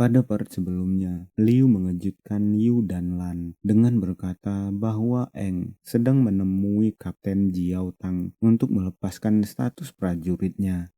Pada part sebelumnya, Liu mengejutkan Yu dan Lan dengan berkata bahwa Eng sedang menemui Kapten Jiao Tang untuk melepaskan status prajuritnya.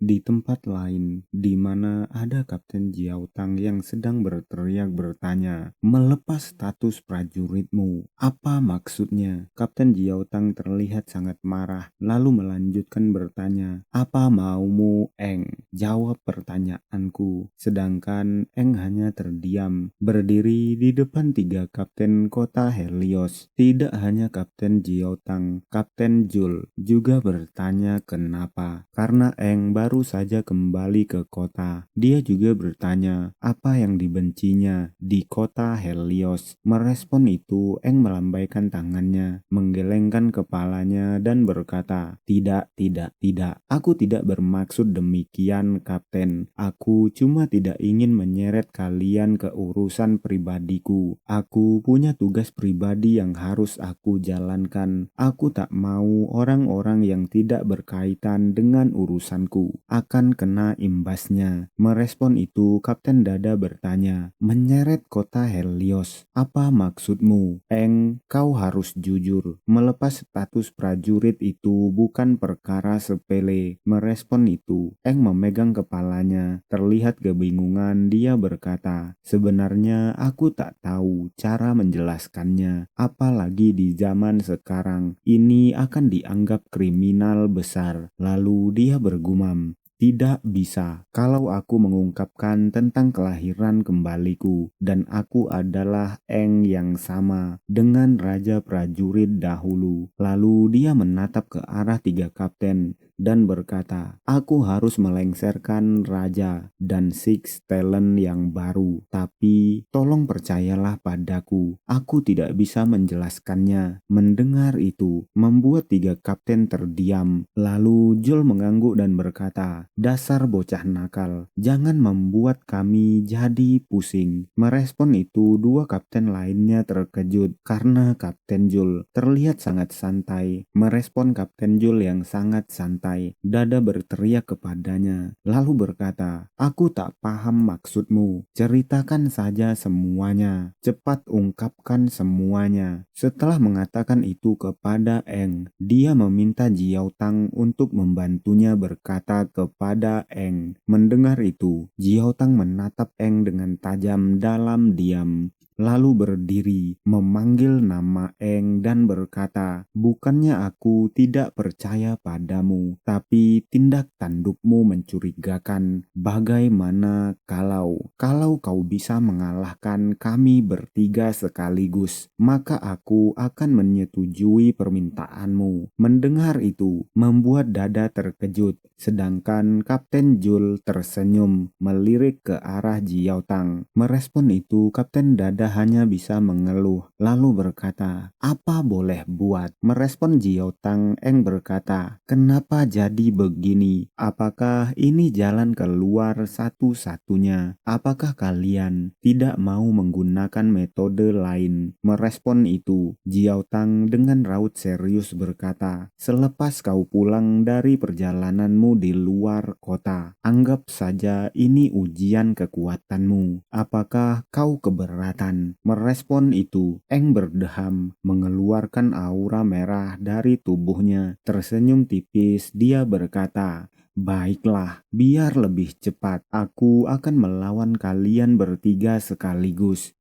Di tempat lain, di mana ada Kapten Jiao Tang yang sedang berteriak bertanya, "Melepas status prajuritmu, apa maksudnya?" Kapten Jiao Tang terlihat sangat marah, lalu melanjutkan bertanya, "Apa maumu, Eng? Jawab pertanyaanku." Sedangkan Eng hanya terdiam, berdiri di depan 3 kapten kota Helios. Tidak hanya Kapten Jiao Tang, Kapten Jul juga bertanya kenapa. Karena Eng baru saja kembali ke kota. Dia juga bertanya apa yang dibencinya di kota Helios. Merespon itu, Eng melambaikan tangannya, menggelengkan kepalanya dan berkata, "Tidak, tidak, tidak. Aku tidak bermaksud demikian, Kapten. Aku cuma tidak ingin menyeret kalian ke urusan pribadiku. Aku punya tugas pribadi yang harus aku jalankan. Aku tak mau orang-orang yang tidak berkaitan dengan urusanku akan kena imbasnya." Merespon itu, Kapten Dada bertanya, "Menyeret kota Helios, apa maksudmu? Eng, kau harus jujur. Melepas status prajurit itu bukan perkara sepele." Merespon itu, Eng memegang kepalanya, terlihat kebingungan. Dia berkata, "Sebenarnya aku tak tahu cara menjelaskannya, apalagi di zaman sekarang ini akan dianggap kriminal besar." Lalu dia bergumam, "Tidak bisa. Kalau aku mengungkapkan tentang kelahiran kembaliku dan aku adalah Eng yang sama dengan raja prajurit dahulu." Lalu dia menatap ke arah 3 kapten dan berkata, "Aku harus melengsarkan raja dan Six Talent yang baru. Tapi tolong percayalah padaku, aku tidak bisa menjelaskannya." Mendengar itu, membuat 3 kapten terdiam. Lalu Jul mengangguk dan berkata, "Dasar bocah nakal, jangan membuat kami jadi pusing." Merespon itu, 2 kapten lainnya terkejut karena Kapten Jul terlihat sangat santai. Merespon Kapten Jul yang sangat santai, Dada berteriak kepadanya, lalu berkata, "Aku tak paham maksudmu. Ceritakan saja semuanya. Cepat ungkapkan semuanya." Setelah mengatakan itu kepada Eng, dia meminta Jiao Tang untuk membantunya berkata kepada Eng. Mendengar itu, Jiao Tang menatap Eng dengan tajam dalam diam, lalu berdiri, memanggil nama Eng dan berkata, "Bukannya aku tidak percaya padamu, tapi tindak tandukmu mencurigakan. Bagaimana kalau kau bisa mengalahkan kami bertiga sekaligus, maka aku akan menyetujui permintaanmu." Mendengar itu, membuat Dada terkejut, sedangkan Kapten Jul tersenyum melirik ke arah Jiao Tang. Merespon itu, Kapten Dada hanya bisa mengeluh, lalu berkata, "Apa boleh buat?" Merespon Jiao Tang, Eng berkata, "Kenapa jadi begini? Apakah ini jalan keluar satu-satunya? Apakah kalian tidak mau menggunakan metode lain?" Merespon itu, Jiao Tang dengan raut serius berkata, "Selepas kau pulang dari perjalananmu di luar kota, anggap saja ini ujian kekuatanmu. Apakah kau keberatan?" Merespon itu, Eng berdeham, mengeluarkan aura merah dari tubuhnya. Tersenyum tipis, dia berkata, "Baiklah, biar lebih cepat. Aku akan melawan kalian bertiga sekaligus."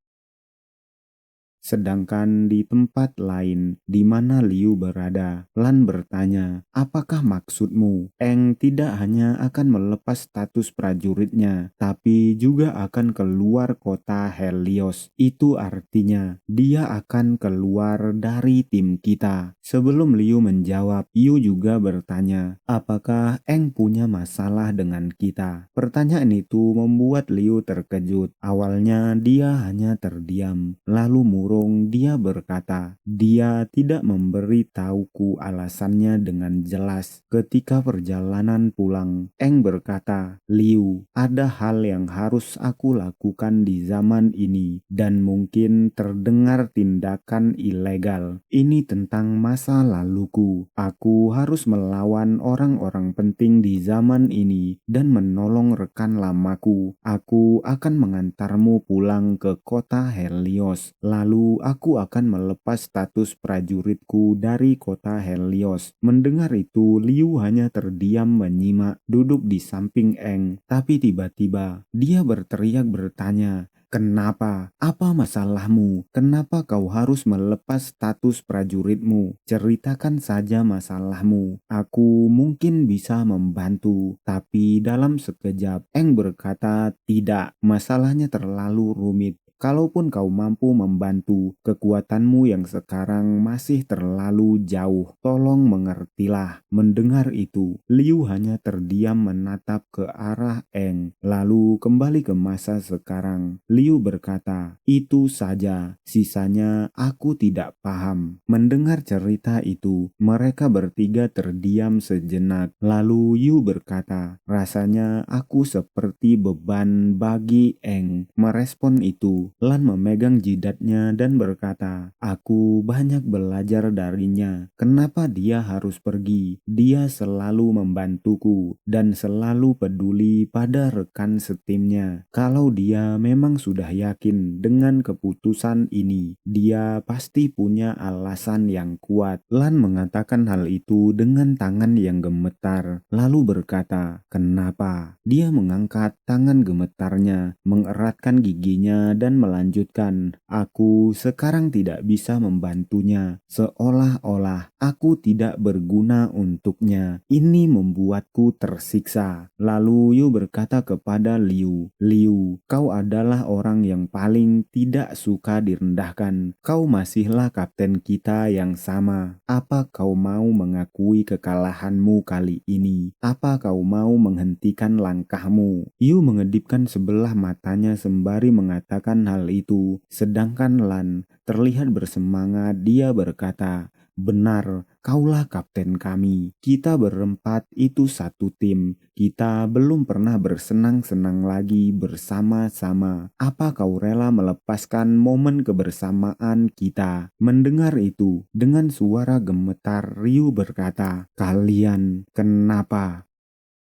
Sedangkan di tempat lain di mana Liu berada, Lan bertanya, "Apakah maksudmu? Eng tidak hanya akan melepas status prajuritnya, tapi juga akan keluar kota Helios. Itu artinya dia akan keluar dari tim kita." Sebelum Liu menjawab, Yu juga bertanya, "Apakah Eng punya masalah dengan kita?" Pertanyaan itu membuat Liu terkejut. Awalnya dia hanya terdiam, lalu murung, dia berkata, "Dia tidak memberi tahuku alasannya dengan jelas." Ketika perjalanan pulang, Eng berkata, "Liu, ada hal yang harus aku lakukan di zaman ini dan mungkin terdengar tindakan ilegal. Ini tentang masa laluku. Aku harus melawan orang-orang penting di zaman ini dan menolong rekan lamaku. Aku akan mengantarmu pulang ke kota Helios. Lalu aku akan melepas status prajuritku dari kota Helios." Mendengar itu, Liu hanya terdiam menyimak, duduk di samping Eng. Tapi tiba-tiba dia berteriak bertanya, "Kenapa? Apa masalahmu? Kenapa kau harus melepas status prajuritmu? Ceritakan saja masalahmu. Aku mungkin bisa membantu." Tapi dalam sekejap, Eng berkata, "Tidak, masalahnya terlalu rumit. Kalaupun kau mampu membantu, kekuatanmu yang sekarang masih terlalu jauh. Tolong mengertilah." Mendengar itu, Liu hanya terdiam menatap ke arah Eng, lalu kembali ke masa sekarang. Liu berkata, "Itu saja, sisanya aku tidak paham." Mendengar cerita itu, mereka bertiga terdiam sejenak. Lalu Liu berkata, "Rasanya aku seperti beban bagi Eng." Merespon itu, Lan memegang jidatnya dan berkata, "Aku banyak belajar darinya. Kenapa dia harus pergi? Dia selalu membantuku dan selalu peduli pada rekan setimnya. Kalau dia memang sudah yakin dengan keputusan ini, dia pasti punya alasan yang kuat." Lan mengatakan hal itu dengan tangan yang gemetar, lalu berkata, "Kenapa?" Dia mengangkat tangan gemetarnya, mengeratkan giginya dan melanjutkan, "Aku sekarang tidak bisa membantunya, seolah-olah aku tidak berguna untuknya. Ini membuatku tersiksa." Lalu Yu berkata kepada Liu, "Liu, kau adalah orang yang paling tidak suka direndahkan. Kau masihlah kapten kita yang sama. Apa kau mau mengakui kekalahanmu kali ini? Apa kau mau menghentikan langkahmu?" Yu mengedipkan sebelah matanya sembari mengatakan hal itu, sedangkan Lan terlihat bersemangat. Dia berkata, "Benar, kaulah kapten kami. Kita berempat itu satu tim. Kita belum pernah bersenang-senang lagi bersama-sama. Apa kau rela melepaskan momen kebersamaan kita?" Mendengar itu, dengan suara gemetar, Ryu berkata, "Kalian kenapa?"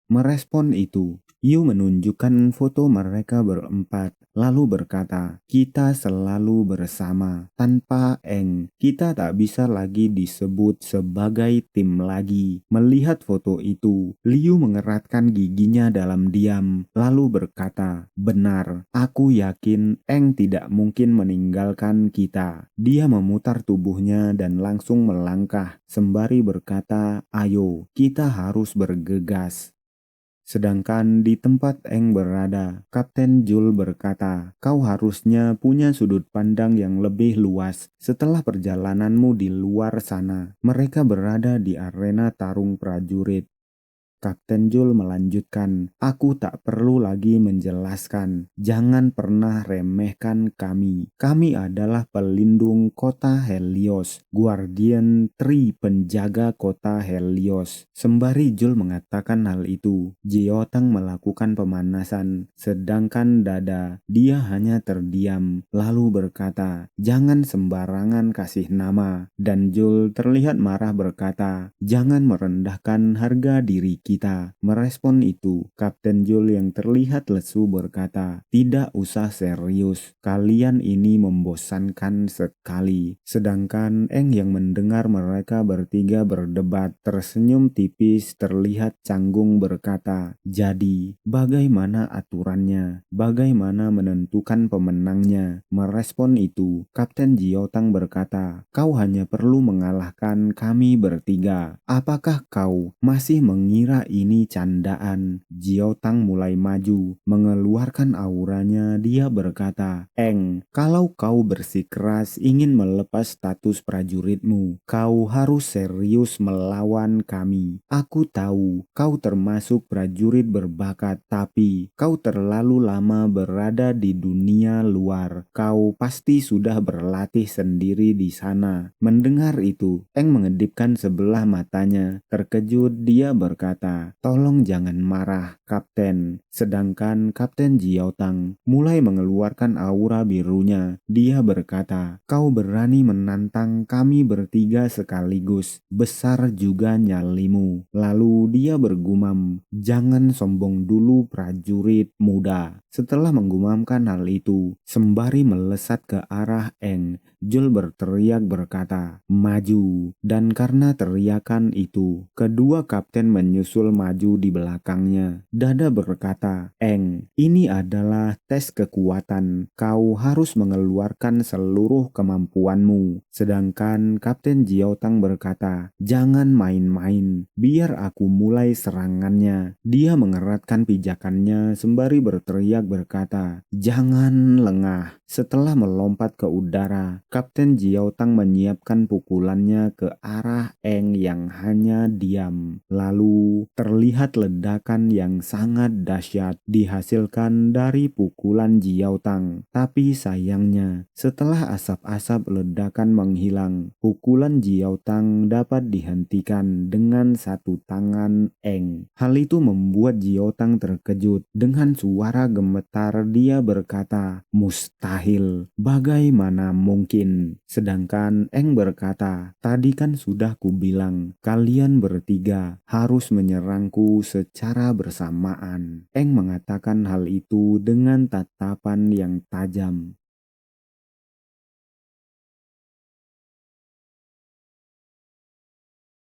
Merespon itu, Yu menunjukkan foto mereka berempat, lalu berkata, "Kita selalu bersama. Tanpa Eng, kita tak bisa lagi disebut sebagai tim lagi." Melihat foto itu, Liu mengeratkan giginya dalam diam, lalu berkata, "Benar, aku yakin Eng tidak mungkin meninggalkan kita." Dia memutar tubuhnya dan langsung melangkah, sembari berkata, "Ayo, kita harus bergegas." Sedangkan di tempat Eng berada, Kapten Jul berkata, "Kau harusnya punya sudut pandang yang lebih luas. Setelah perjalananmu di luar sana, mereka berada di arena tarung prajurit." Kapten Jul melanjutkan, "Aku tak perlu lagi menjelaskan. Jangan pernah remehkan kami. Kami adalah pelindung kota Helios, Guardian Tree, penjaga kota Helios." Sembari Jul mengatakan hal itu, Jiotang melakukan pemanasan, sedangkan Dada, dia hanya terdiam, lalu berkata, "Jangan sembarangan kasih nama." Dan Jul terlihat marah berkata, "Jangan merendahkan harga diri kita." Merespon itu, Kapten Jul yang terlihat lesu berkata, "Tidak usah serius, kalian ini membosankan sekali." Sedangkan Eng yang mendengar mereka bertiga berdebat tersenyum tipis, terlihat canggung berkata, "Jadi, bagaimana aturannya? Bagaimana menentukan pemenangnya?" Merespon itu, Kapten Jiotang berkata, "Kau hanya perlu mengalahkan kami bertiga. Apakah kau masih mengira kira ini candaan. Jiao Tang mulai maju, mengeluarkan auranya. Dia berkata, "Eng, kalau kau bersikeras ingin melepas status prajuritmu, kau harus serius melawan kami. Aku tahu kau termasuk prajurit berbakat, tapi kau terlalu lama berada di dunia luar. Kau pasti sudah berlatih sendiri di sana." Mendengar itu, Eng mengedipkan sebelah matanya. Terkejut, dia berkata, "Tolong jangan marah, Kapten." Sedangkan Kapten Jiao Tang mulai mengeluarkan aura birunya. Dia berkata, "Kau berani menantang kami bertiga sekaligus. Besar juga nyalimu." Lalu dia bergumam, "Jangan sombong dulu, prajurit muda." Setelah menggumamkan hal itu, sembari melesat ke arah Eng, Jul berteriak berkata, "Maju!" Dan karena teriakan itu, kedua kapten menyusul maju di belakangnya. Dada berkata, "Eng, ini adalah tes kekuatan. Kau harus mengeluarkan seluruh kemampuanmu." Sedangkan Kapten Jiao Tang berkata, "Jangan main-main, biar aku mulai serangannya." Dia mengeratkan pijakannya sembari berteriak berkata, "Jangan lengah." Setelah melompat ke udara, Kapten Jiao Tang menyiapkan pukulannya ke arah Eng yang hanya diam. Lalu terlihat ledakan yang sangat dahsyat dihasilkan dari pukulan Jiao Tang. Tapi sayangnya, setelah asap-asap ledakan menghilang, pukulan Jiao Tang dapat dihentikan dengan satu tangan Eng. Hal itu membuat Jiao Tang terkejut. Dengan suara gemetar dia berkata, "Mustahil, bagaimana mungkin?" Sedangkan Eng berkata, "Tadi kan sudah kubilang, kalian bertiga harus menyerangku secara bersamaan." Eng mengatakan hal itu dengan tatapan yang tajam.